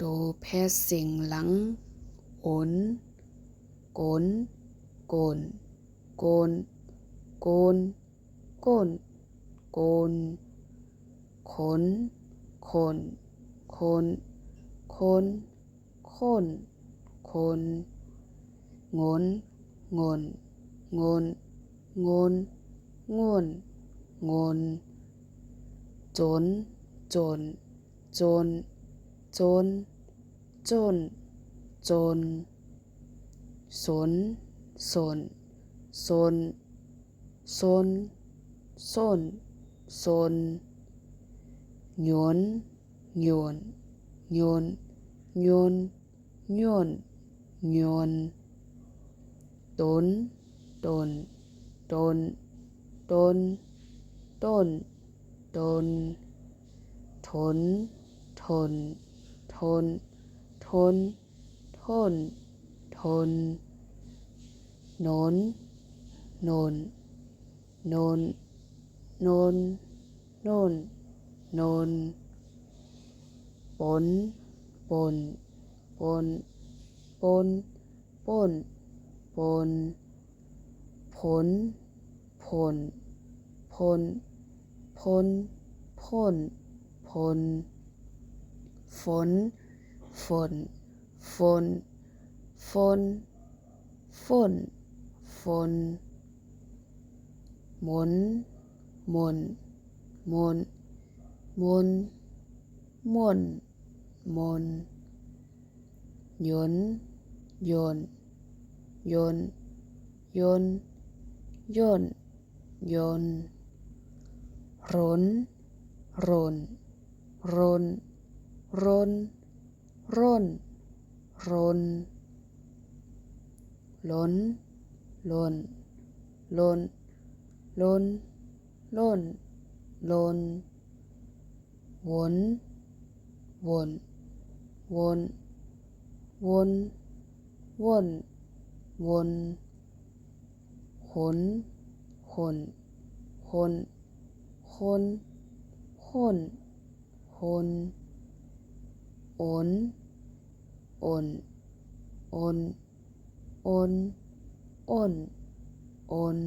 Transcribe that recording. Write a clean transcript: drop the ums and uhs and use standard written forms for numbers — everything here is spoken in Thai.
โดแพทย์เสียงหลังโอนโกนโกนโกนโกนโกนโกนขนคนคนคนคนคนงนงนงนงนงนงนจนจนจนจนจนจนสนสนสนสนสนสนโยนโยนโยนโยนโยนโยนตนตนตนตนตนตนทนทนทนทนทนทนนนนนนนนนนนนนปนปนปนปนปนปนผลผลพลพลพลพลฝนฝนฝนฝนฝนฝนมนมนมนมนมนมนยนยนยนยนยนยนร้นร้นร้นร้นร้นร้นล้นล้นล้นล้นล้นล้นวนวนวนวนวนวนขนขนขนขนขนขนโอนโอนโอนโอนโอนโอน